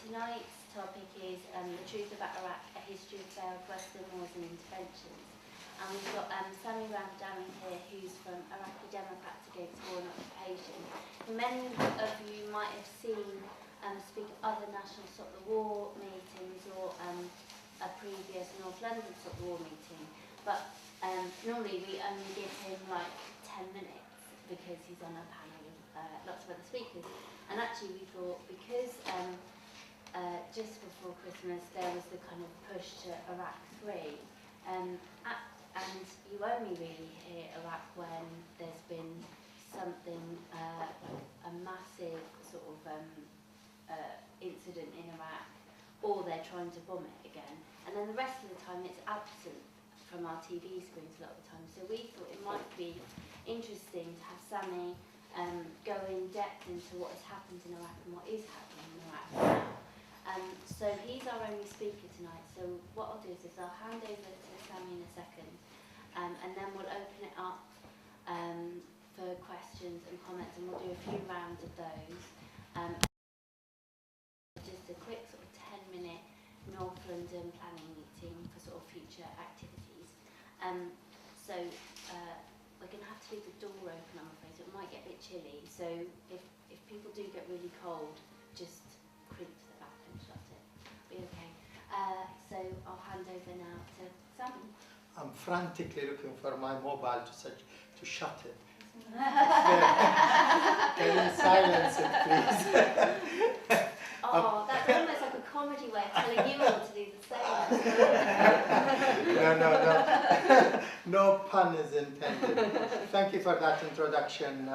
tonight's topic is The Truth About Iraq, A History of Failed Western Wars and Interventions. And we've got Sami Ramadami here, who's from Iraqi Democrats Against War and Occupation. Many of you might have seen speak at other national Stop the War meetings or a previous North London Stop the War meeting. But normally we only give him like 10 minutes because he's on a panel with lots of other speakers. And actually we thought, because just before Christmas there was the kind of push to Iraq 3, and you only really hear Iraq when there's been something like a massive sort of incident in Iraq, or they're trying to bomb it again. And then the rest of the time it's absent from our TV screens a lot of the time. So we thought it might be interesting to have Sami go in depth into what has happened in Iraq and what is happening in Iraq now. So he's our only speaker tonight. So what I'll do is I'll hand over to Sami in a second, and then we'll open it up for questions and comments, and we'll do a few rounds of those. Just a quick sort of 10-minute North London planning meeting for sort of future activities. So we're going to have to leave the door open, I'm afraid, so it might get a bit chilly. So if people do get really cold, just creep to the back and shut it. Be okay. So I'll hand over now to Sami. I'm frantically looking for my mobile to shut it. Can you silence it, please? Oh, that's almost like a comedy way of telling you all to do the same. No. No pun is intended. Thank you for that introduction.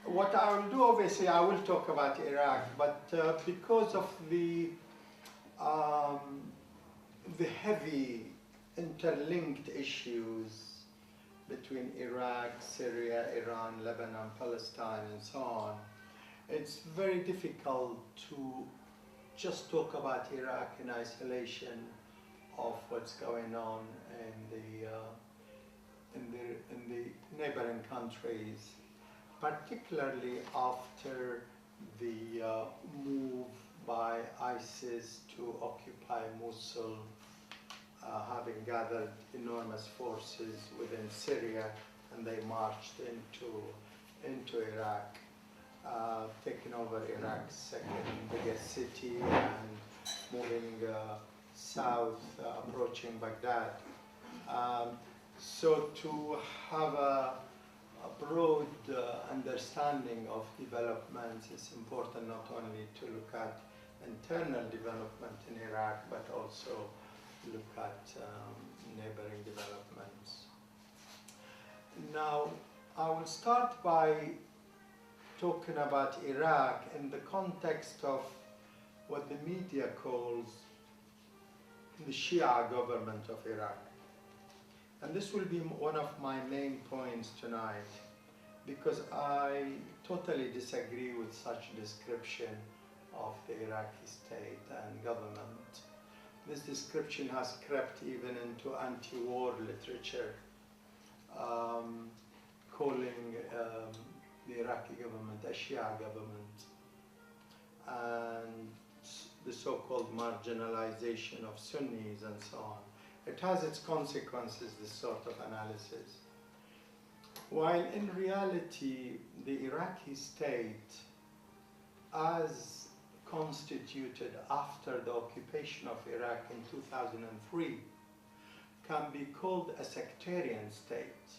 What I will do, obviously, I will talk about Iraq, but because of the heavy interlinked issues between Iraq, Syria, Iran, Lebanon, Palestine, and so on, it's very difficult to just talk about Iraq in isolation of what's going on in the neighboring countries, particularly after the move by ISIS to occupy Mosul, having gathered enormous forces within Syria, and they marched into Iraq, taking over Iraq's second biggest city and moving south, approaching Baghdad. So to have a broad understanding of developments, it's important not only to look at internal development in Iraq, but also look at neighboring developments. Now, I will start by talking about Iraq in the context of what the media calls the Shia government of Iraq. And this will be one of my main points tonight, because I totally disagree with such description of the Iraqi state and government. This description has crept even into anti-war literature, calling the Iraqi government a Shia government, and the so-called marginalization of Sunnis and so on. It has its consequences, this sort of analysis. While in reality, the Iraqi state, as constituted after the occupation of Iraq in 2003, can be called a sectarian state,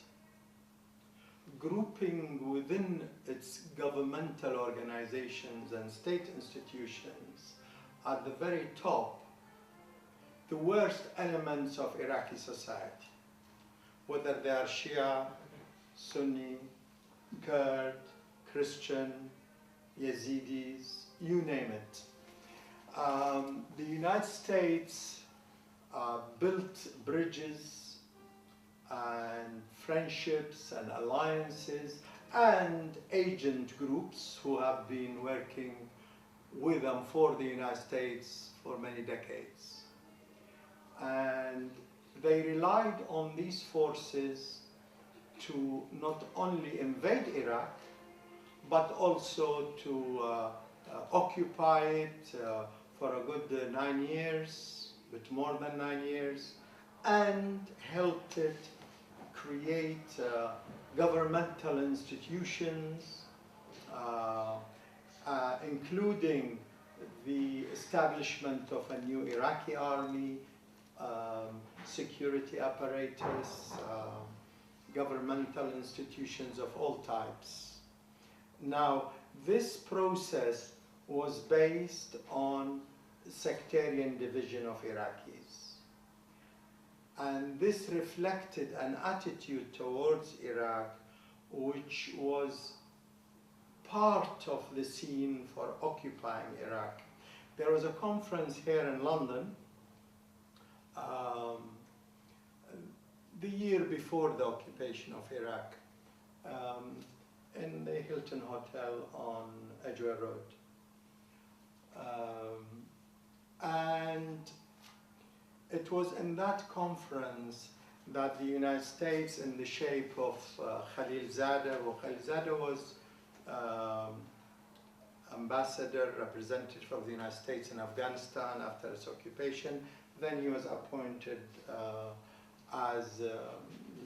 grouping within its governmental organizations and state institutions at the very top the worst elements of Iraqi society, whether they are Shia, Sunni, Kurd, Christian, Yazidis, you name it. The United States built bridges and friendships and alliances and agent groups who have been working with them for the United States for many decades. And they relied on these forces to not only invade Iraq, but also to occupy it for a good 9 years, bit more than 9 years, and helped it create governmental institutions, including the establishment of a new Iraqi army, security apparatus, governmental institutions of all types. Now, this process was based on sectarian division of Iraqis. And this reflected an attitude towards Iraq which was part of the scene for occupying Iraq. There was a conference here in London the year before the occupation of Iraq in the Hilton Hotel on Edgware Road. And it was in that conference that the United States, in the shape of Khalilzada, Khalilzada was ambassador, representative of the United States in Afghanistan after its occupation. Then he was appointed as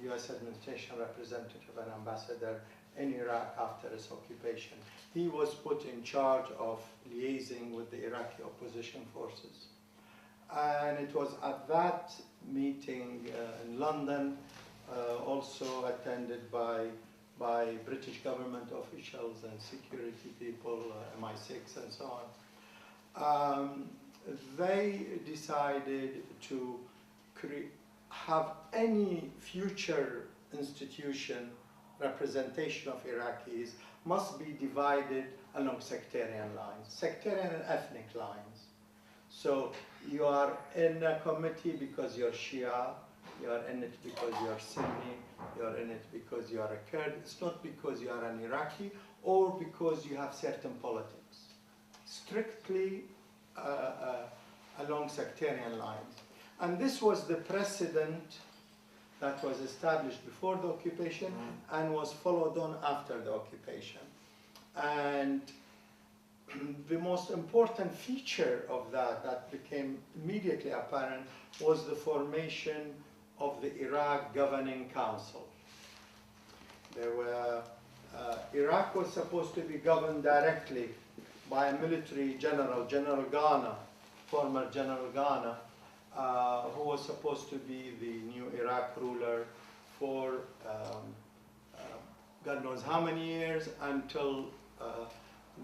U.S. administration representative and ambassador in Iraq after its occupation. He was put in charge of liaising with the Iraqi opposition forces. And it was at that meeting in London, also attended by British government officials and security people, MI6 and so on. They decided to have any future institution representation of Iraqis must be divided along sectarian lines, sectarian and ethnic lines. So you are in a committee because you're Shia, you are in it because you are Sunni, you are in it because you are a Kurd. It's not because you are an Iraqi or because you have certain politics. Strictly along sectarian lines. And this was the precedent that was established before the occupation and was followed on after the occupation. And the most important feature of that became immediately apparent was the formation of the Iraq Governing Council. There were, Iraq was supposed to be governed directly by a military general, General Ghana, former General Ghana, who was supposed to be the new Iraq ruler for God knows how many years until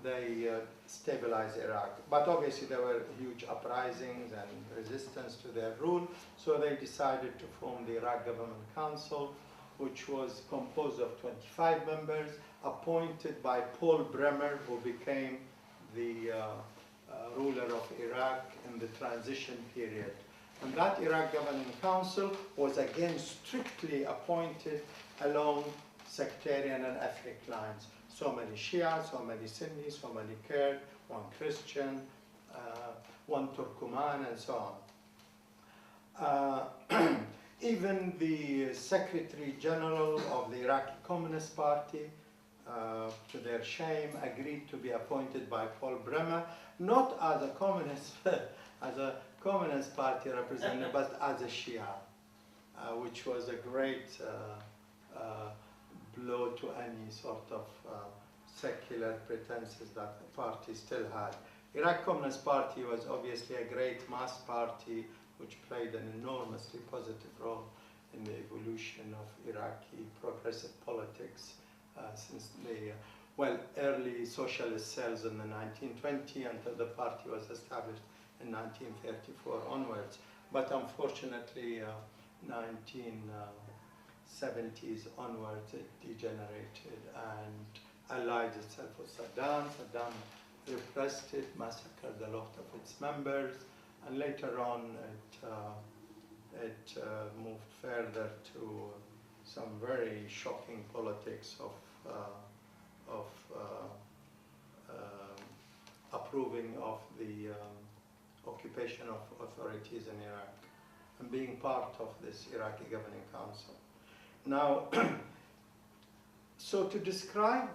they stabilized Iraq. But obviously there were huge uprisings and resistance to their rule, so they decided to form the Iraq Government Council, which was composed of 25 members, appointed by Paul Bremer, who became the ruler of Iraq in the transition period. And that Iraq Governing Council was again strictly appointed along sectarian and ethnic lines. So many Shia, so many Sunni, so many Kurd, one Christian, one Turkoman, and so on. Even the Secretary General of the Iraqi Communist Party, to their shame, agreed to be appointed by Paul Bremer, not as a communist, as a Communist Party representative, but as a Shia, which was a great blow to any sort of secular pretenses that the party still had. Iraq Communist Party was obviously a great mass party which played an enormously positive role in the evolution of Iraqi progressive politics since the early socialist cells in the 1920s until the party was established in 1934 onwards. But unfortunately, 1970s onwards, it degenerated and allied itself with Saddam. Saddam repressed it, massacred a lot of its members, and later on it moved further to some very shocking politics of approving of the occupation of authorities in Iraq and being part of this Iraqi Governing Council. Now, so to describe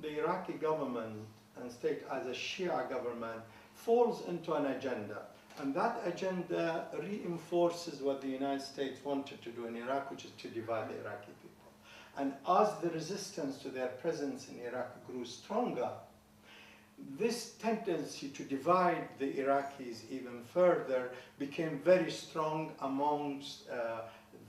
the Iraqi government and state as a Shia government falls into an agenda. And that agenda reinforces what the United States wanted to do in Iraq, which is to divide the Iraqi people. And as the resistance to their presence in Iraq grew stronger, this tendency to divide the Iraqis even further became very strong amongst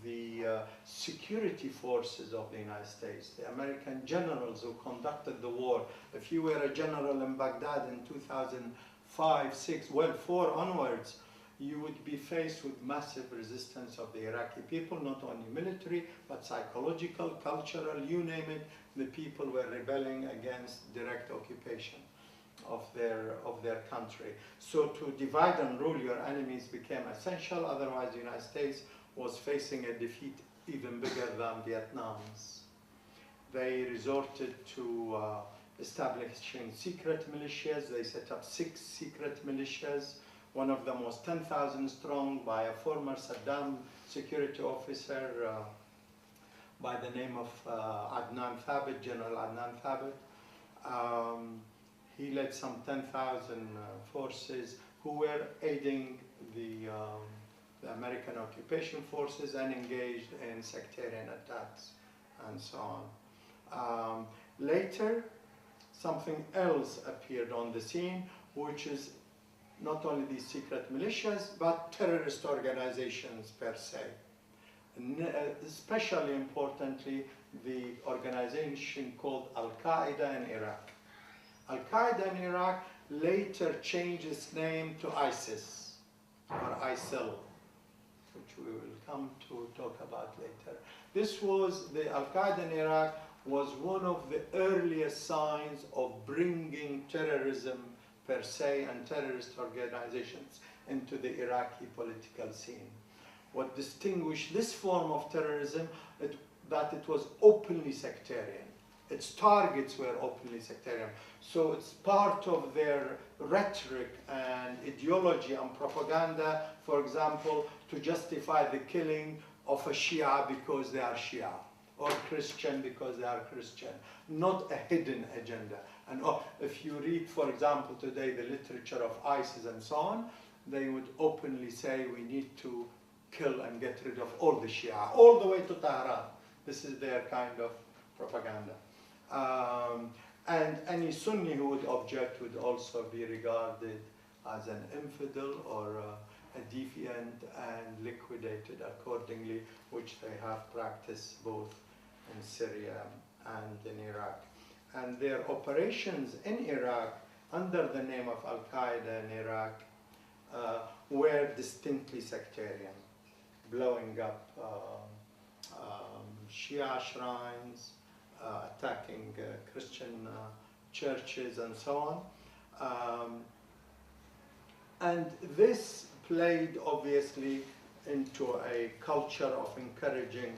the security forces of the United States, the American generals who conducted the war. If you were a general in Baghdad in 2005, 6, well, 4 onwards, you would be faced with massive resistance of the Iraqi people, not only military, but psychological, cultural, you name it. The people were rebelling against direct occupation of their country. So to divide and rule your enemies became essential, otherwise the United States was facing a defeat even bigger than Vietnam's. They resorted to establishing secret militias. They set up 6 secret militias. One of them was 10,000 strong by a former Saddam security officer by the name of Adnan Thabit, General Adnan Thabit. He led some 10,000 forces who were aiding the American occupation forces and engaged in sectarian attacks and so on. Later, something else appeared on the scene, which is not only these secret militias, but terrorist organizations per se. Especially importantly, the organization called Al-Qaeda in Iraq. Al-Qaeda in Iraq later changed its name to ISIS, or ISIL, which we will come to talk about later. This was, the Al-Qaeda in Iraq was one of the earliest signs of bringing terrorism per se and terrorist organizations into the Iraqi political scene. What distinguished this form of terrorism that it was openly sectarian. Its targets were openly sectarian. So it's part of their rhetoric and ideology and propaganda, for example, to justify the killing of a Shia because they are Shia, or Christian because they are Christian, not a hidden agenda. And if you read, for example, today the literature of ISIS and so on, they would openly say we need to kill and get rid of all the Shia, all the way to Tehran. This is their kind of propaganda. And any Sunni who would object would also be regarded as an infidel or a deviant and liquidated accordingly, which they have practiced both in Syria and in Iraq. And their operations in Iraq under the name of Al-Qaeda in Iraq were distinctly sectarian, blowing up Shia shrines, attacking Christian churches and so on. And this played obviously into a culture of encouraging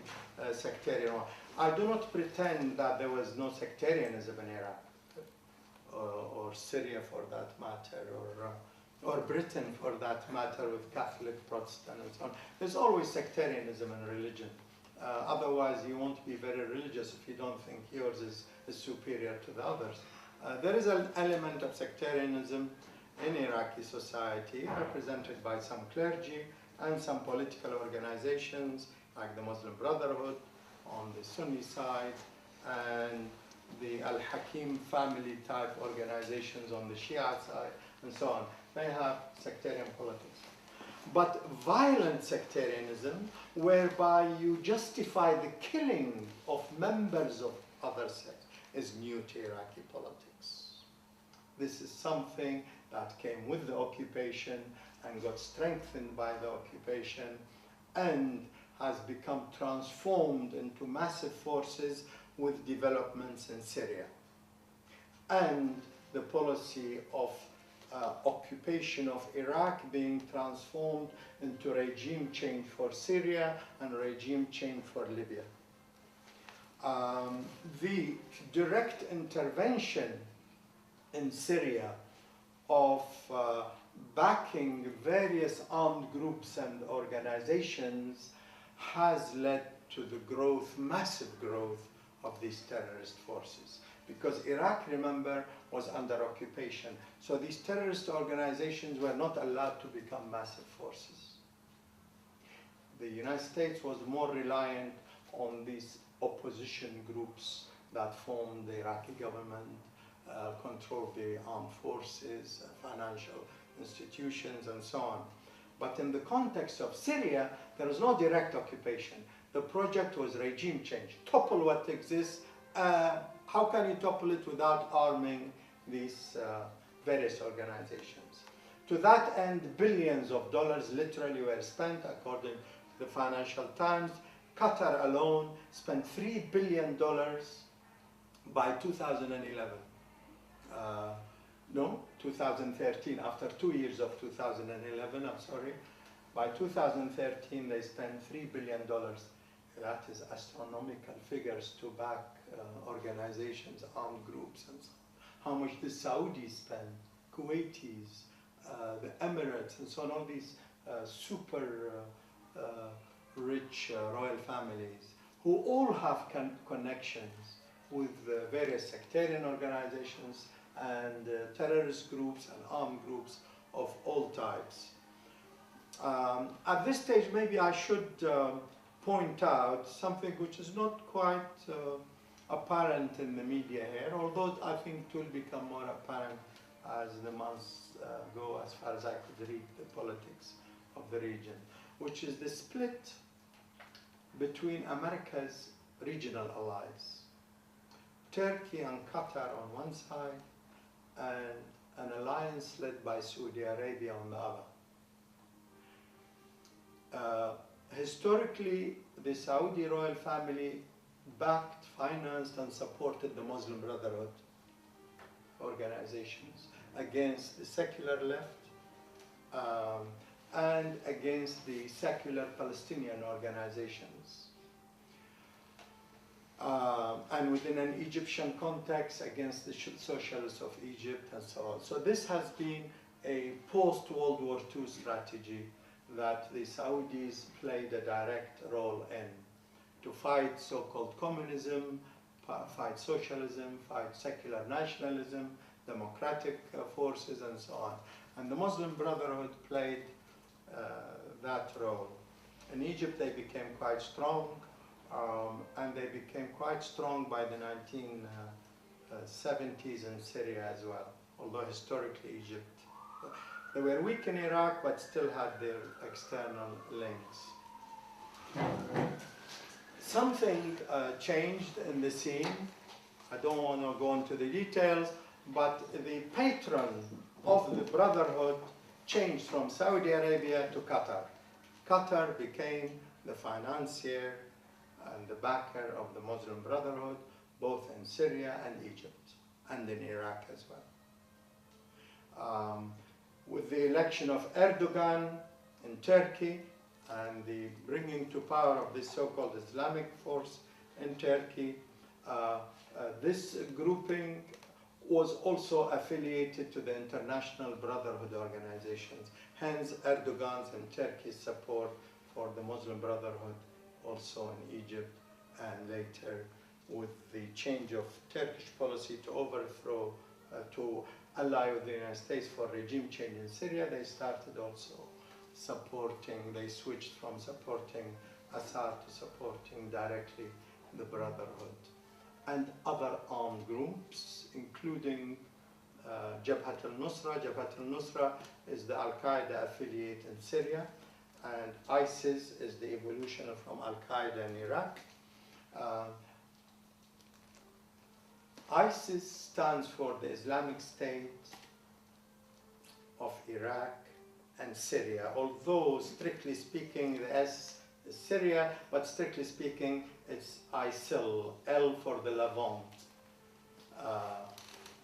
sectarian. I do not pretend that there was no sectarianism in Iraq, or Syria for that matter, or Britain for that matter with Catholic, Protestant and so on. There's always sectarianism in religion. Otherwise you won't be very religious if you don't think yours is superior to the others. There is an element of sectarianism in Iraqi society represented by some clergy and some political organizations like the Muslim Brotherhood on the Sunni side and the Al-Hakim family type organizations on the Shia side and so on. They have sectarian politics. But violent sectarianism, whereby you justify the killing of members of other sects, is new to Iraqi politics. This is something that came with the occupation and got strengthened by the occupation and has become transformed into massive forces with developments in Syria. And the policy of occupation of Iraq being transformed into regime change for Syria and regime change for Libya. The direct intervention in Syria of backing various armed groups and organizations has led to the growth, massive growth of these terrorist forces. because Iraq, remember, was under occupation. So these terrorist organizations were not allowed to become massive forces. The United States was more reliant on these opposition groups that formed the Iraqi government, controlled the armed forces, financial institutions, and so on. But in the context of Syria, there was no direct occupation. The project was regime change. Topple what exists. How can you topple it without arming these various organizations? To that end, billions of dollars literally were spent, according to the Financial Times. Qatar alone spent $3 billion by 2011. No, 2013, after 2 years of 2011, I'm sorry. By 2013, they spent $3 billion. That is astronomical figures to back organizations, armed groups, and so on. How much the Saudis spend, Kuwaitis, the Emirates, and so on, all these super rich royal families, who all have connections with various sectarian organizations and terrorist groups and armed groups of all types. At this stage, maybe I should point out something which is not quite apparent in the media here, although I think it will become more apparent as the months go, as far as I could read the politics of the region, which is the split between America's regional allies, Turkey and Qatar on one side, and an alliance led by Saudi Arabia on the other. Historically, the Saudi royal family backed, financed, and supported the Muslim Brotherhood organizations against the secular left and against the secular Palestinian organizations. And within an Egyptian context against the socialists of Egypt and so on. So this has been a post-World War II strategy that the Saudis played a direct role in, to fight so-called communism, fight socialism, fight secular nationalism, democratic forces, and so on. And the Muslim Brotherhood played that role. In Egypt, they became quite strong, and they became quite strong by the 1970s in Syria as well, although historically Egypt. They were weak in Iraq, but still had their external links. Something changed in the scene. I don't want to go into the details, but the patron of the Brotherhood changed from Saudi Arabia to Qatar. Qatar became the financier and the backer of the Muslim Brotherhood, both in Syria and Egypt, and in Iraq as well. With the election of Erdogan in Turkey and the bringing to power of this so-called Islamic force in Turkey, this grouping was also affiliated to the International Brotherhood organizations. Hence, Erdogan's and Turkey's support for the Muslim Brotherhood also in Egypt, and later with the change of Turkish policy to overthrow, to ally with the United States for regime change in Syria, they started also supporting, they switched from supporting Assad to supporting directly the Brotherhood. And other armed groups, including Jabhat al-Nusra. Jabhat al-Nusra is the Al-Qaeda affiliate in Syria, and ISIS is the evolution from Al-Qaeda in Iraq. ISIS stands for the Islamic State of Iraq and Syria, although strictly speaking the S is Syria, but strictly speaking it's ISIL, L for the Levant.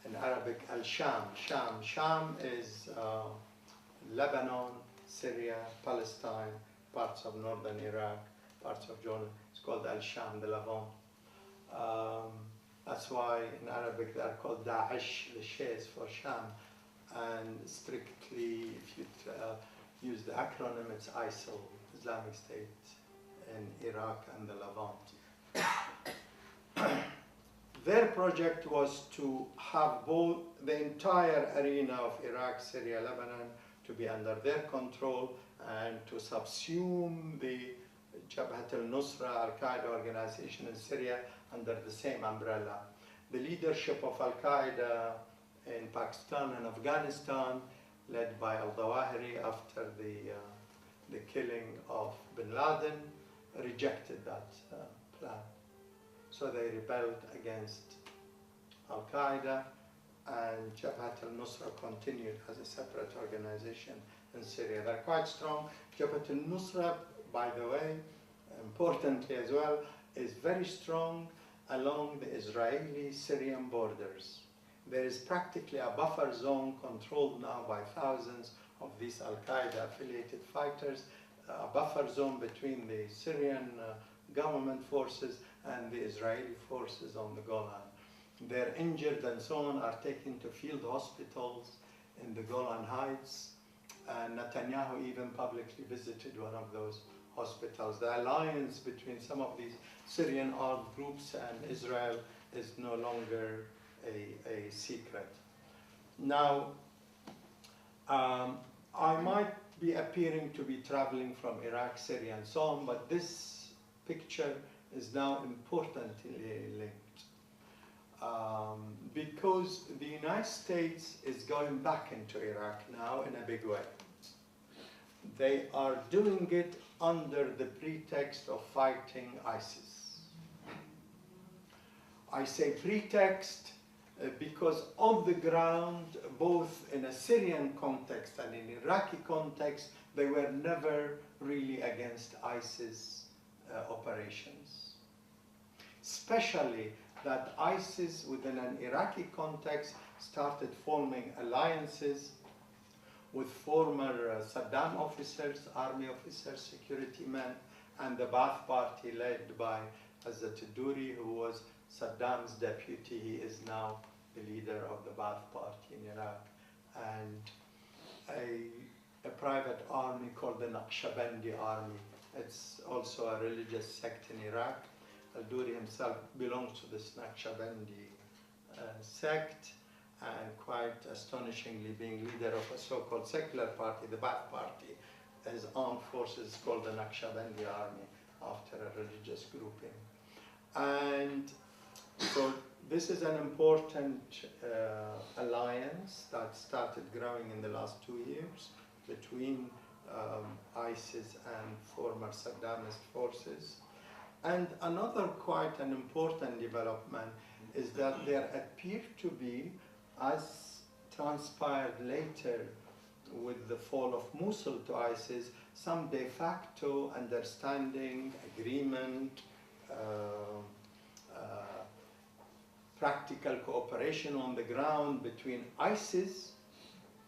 In Arabic, Al-Sham. Sham is Lebanon, Syria, Palestine, parts of northern Iraq, parts of Jordan. It's called Al-Sham, the Levant. That's why in Arabic they are called Daesh, the Shays for Sham. And strictly, if you use the acronym, it's ISIL, Islamic State in Iraq and the Levant. Their project was to have both the entire arena of Iraq, Syria, Lebanon to be under their control and to subsume the Jabhat al-Nusra, Al-Qaeda organization in Syria under the same umbrella. The leadership of Al-Qaeda in Pakistan and Afghanistan, led by al-Zawahiri after the killing of bin Laden, rejected that plan. So they rebelled against Al-Qaeda, and Jabhat al-Nusra continued as a separate organization in Syria. They're quite strong. Jabhat al-Nusra, by the way, importantly as well, is very strong along the Israeli-Syrian borders. There is practically a buffer zone controlled now by thousands of these Al-Qaeda affiliated fighters, a buffer zone between the Syrian government forces and the Israeli forces on the Golan. They're injured and so on are taken to field hospitals in the Golan Heights, and Netanyahu even publicly visited one of those hospitals. The alliance between some of these Syrian armed groups and Israel is no longer a secret. Now, I might be appearing to be traveling from Iraq, Syria, and so on, but this picture is now importantly linked. Because the United States is going back into Iraq now in a big way. They are doing it under the pretext of fighting ISIS. I say pretext because on the ground, both in a Syrian context and in Iraqi context, they were never really against ISIS operations. Especially that ISIS, within an Iraqi context, started forming alliances with former Saddam officers, army officers, security men, and the Ba'ath Party led by Hazrat Duri, who was Saddam's deputy. He is now the leader of the Ba'ath Party in Iraq. And a private army called the Naqshbandi army. It's also a religious sect in Iraq. Al-Duri himself belongs to this Naqshbandi sect, and quite astonishingly being leader of a so-called secular party, the Ba'ath Party. His armed forces called the Naqshbandi army after a religious grouping. And so this is an important alliance that started growing in the last 2 years between ISIS and former Saddamist forces. And another quite an important development is that there appear to be, as transpired later with the fall of Mosul to ISIS, some de facto understanding, agreement, practical cooperation on the ground between ISIS,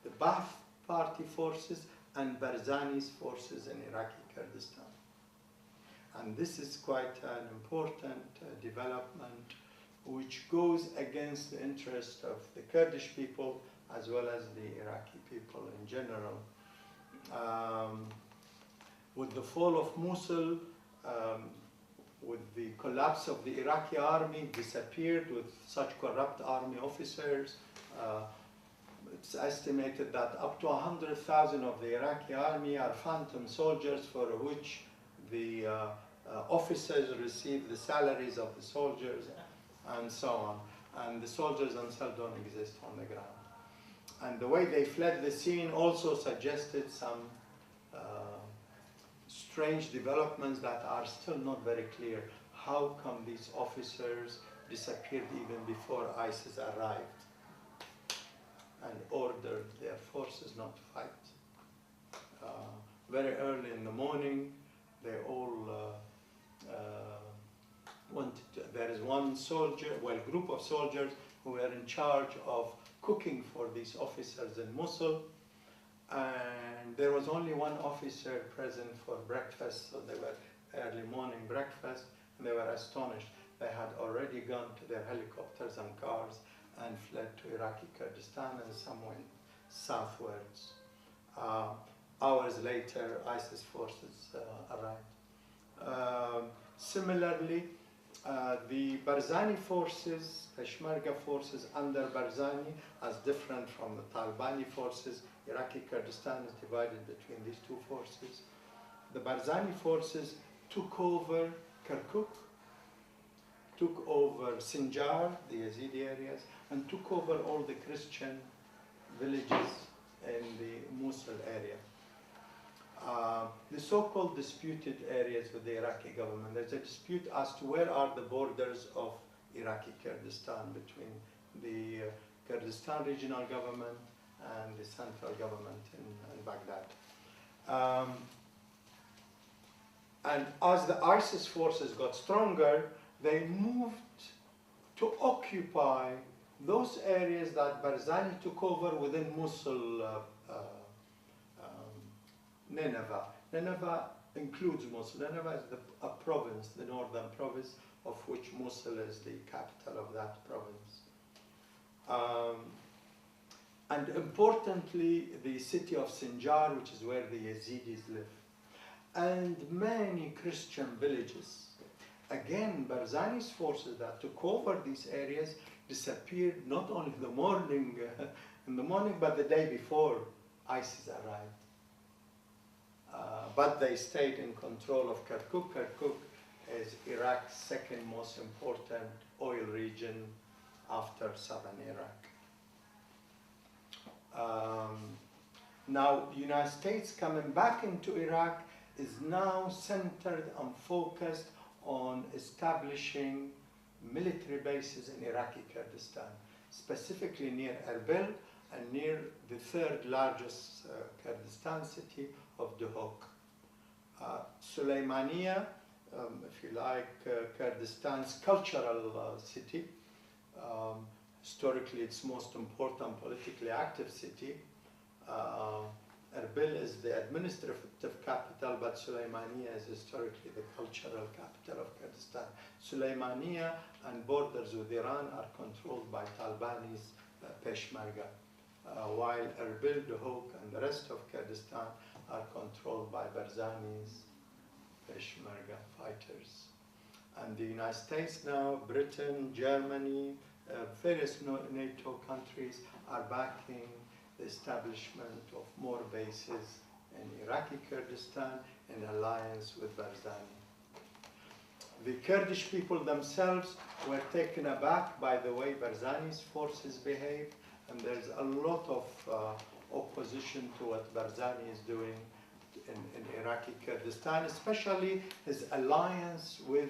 the Ba'ath Party forces, and Barzani's forces in Iraqi Kurdistan. And this is quite an important development which goes against the interest of the Kurdish people as well as the Iraqi people in general. With the fall of Mosul, with the collapse of the Iraqi army, disappeared with such corrupt army officers. It's estimated that up to 100,000 of the Iraqi army are phantom soldiers for which the officers receive the salaries of the soldiers and so on. And the soldiers themselves don't exist on the ground. And the way they fled the scene also suggested some strange developments that are still not very clear. How come these officers disappeared even before ISIS arrived and ordered their forces not to fight? Very early in the morning, they all there is one soldier, well, group of soldiers who were in charge of cooking for these officers in Mosul, and there was only one officer present for breakfast, so they were early morning breakfast, and they were astonished. They had already gone to their helicopters and cars and fled to Iraqi Kurdistan, and some went southwards. Hours later, ISIS forces arrived. Similarly, The Barzani forces, Peshmerga forces under Barzani, as different from the Talibani forces. Iraqi Kurdistan is divided between these two forces. The Barzani forces took over Kirkuk, took over Sinjar, the Yazidi areas, and took over all the Christian villages in the Mosul area. The so-called disputed areas with the Iraqi government. There's a dispute as to where are the borders of Iraqi Kurdistan between the Kurdistan regional government and the central government in Baghdad. And as the ISIS forces got stronger, they moved to occupy those areas that Barzani took over within Mosul, Nineveh. Nineveh includes Mosul. Nineveh is a province, the northern province, of which Mosul is the capital of that province. And importantly, the city of Sinjar, which is where the Yazidis live. And many Christian villages. Again, Barzani's forces that took over these areas disappeared not only in the morning, but the day before ISIS arrived. But they stayed in control of Kirkuk. Kirkuk is Iraq's second most important oil region after southern Iraq. Now, the United States coming back into Iraq is now centered and focused on establishing military bases in Iraqi Kurdistan, specifically near Erbil and near the third largest Kurdistan city of Duhok. Suleymaniye, if you like, Kurdistan's cultural city, historically its most important politically active city. Erbil is the administrative capital, but Suleymaniye is historically the cultural capital of Kurdistan. Suleymaniye and borders with Iran are controlled by Talibani's Peshmerga, while Erbil, Duhok, and the rest of Kurdistan are controlled by Barzani's Peshmerga fighters. And the United States now, Britain, Germany, various NATO countries are backing the establishment of more bases in Iraqi Kurdistan in alliance with Barzani. The Kurdish people themselves were taken aback by the way Barzani's forces behaved, and there's a lot of opposition to what Barzani is doing in Iraqi Kurdistan, especially his alliance with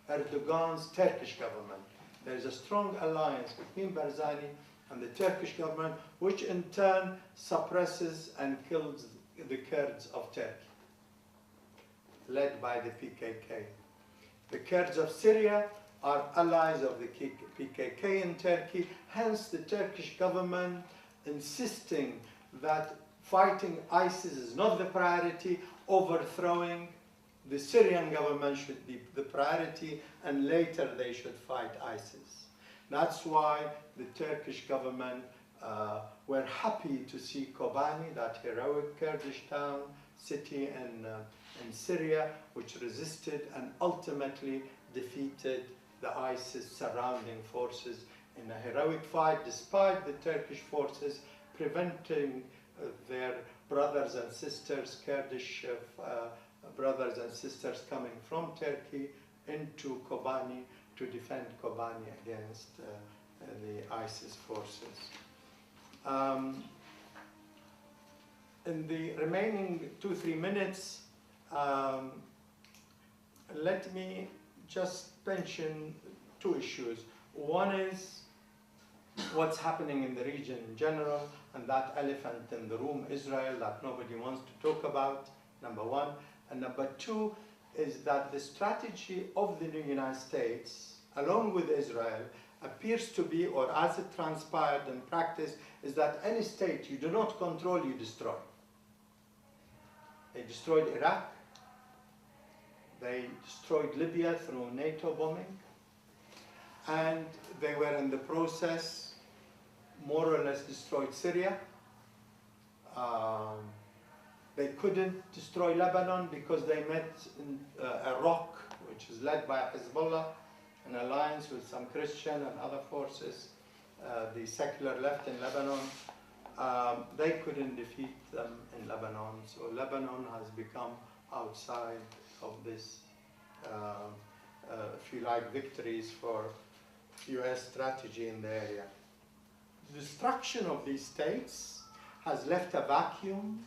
Erdogan's Turkish government. There is a strong alliance between Barzani and the Turkish government, which in turn suppresses and kills the Kurds of Turkey, led by the PKK. The Kurds of Syria are allies of the PKK in Turkey, hence the Turkish government insisting that fighting ISIS is not the priority, overthrowing the Syrian government should be the priority, and later they should fight ISIS. That's why the Turkish government were happy to see Kobani, that heroic Kurdish town, city in Syria, which resisted and ultimately defeated the ISIS surrounding forces in a heroic fight, despite the Turkish forces preventing their brothers and sisters, Kurdish brothers and sisters coming from Turkey into Kobani to defend Kobani against the ISIS forces. In the remaining 2-3 minutes, let me just mention two issues. One is what's happening in the region in general, and that elephant in the room, Israel, that nobody wants to talk about, number one. And number two is that the strategy of the United States, along with Israel, appears to be, or as it transpired in practice, is that any state you do not control, you destroy. They destroyed Iraq. They destroyed Libya through NATO bombing. And they were in the process, more or less destroyed Syria. They couldn't destroy Lebanon because they met in Iraq, which is led by Hezbollah. an alliance with some Christian and other forces, the secular left in Lebanon. They couldn't defeat them in Lebanon, so Lebanon has become outside of this, if you like, victories for US strategy in the area. The destruction of these states has left a vacuum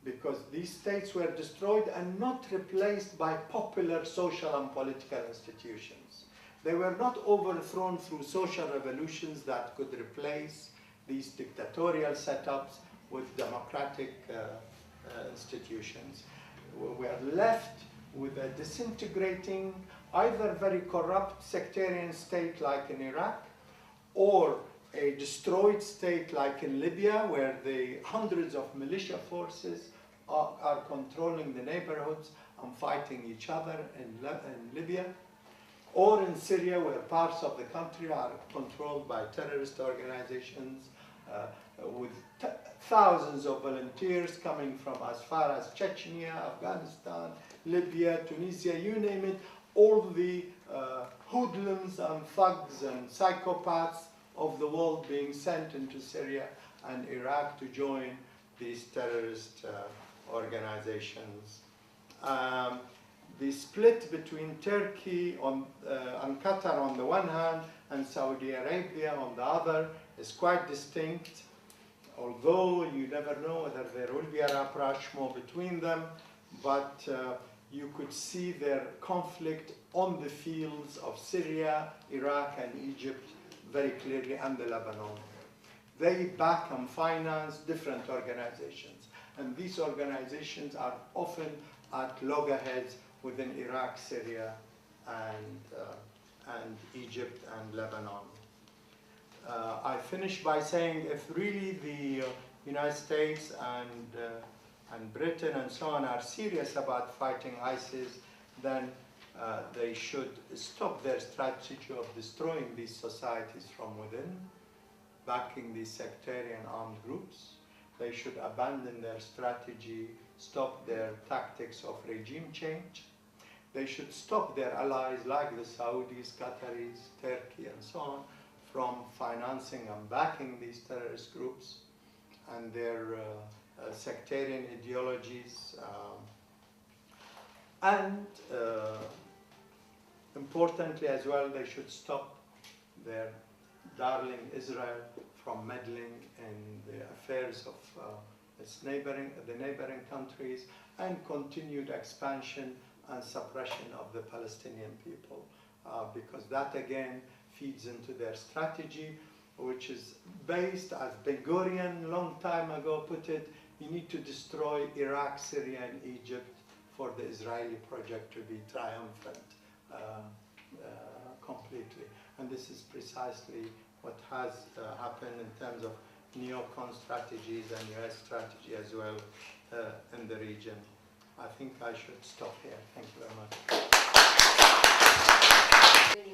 because these states were destroyed and not replaced by popular social and political institutions. They were not overthrown through social revolutions that could replace these dictatorial setups with democratic institutions. We are left with a disintegrating, either very corrupt sectarian state like in Iraq, or a destroyed state like in Libya, where the hundreds of militia forces are controlling the neighborhoods and fighting each other in Libya, or in Syria, where parts of the country are controlled by terrorist organizations with thousands of volunteers coming from as far as Chechnya, Afghanistan, Libya, Tunisia, you name it, all the hoodlums and thugs and psychopaths of the world being sent into Syria and Iraq to join these terrorist organizations. The split between Turkey and Qatar on the one hand and Saudi Arabia on the other is quite distinct, although you never know whether there will be a rapprochement between them, but you could see their conflict on the fields of Syria, Iraq, and Egypt very clearly, and the Lebanon. They back and finance different organizations, and these organizations are often at loggerheads within Iraq, Syria, and Egypt and Lebanon. I finish by saying if really the United States and Britain and so on are serious about fighting ISIS, then they should stop their strategy of destroying these societies from within, backing these sectarian armed groups. They should abandon their strategy, stop their tactics of regime change. They should stop their allies like the Saudis, Qataris, Turkey, and so on from financing and backing these terrorist groups and their sectarian ideologies. Importantly as well, they should stop their darling Israel from meddling in the affairs of the neighboring countries, and continued expansion and suppression of the Palestinian people, because that again feeds into their strategy, which is based, as Ben-Gurion long time ago put it, you need to destroy Iraq, Syria, and Egypt for the Israeli project to be triumphant completely. And this is precisely what has happened in terms of neocon strategies and US strategy as well in the region. I think I should stop here. Thank you very much.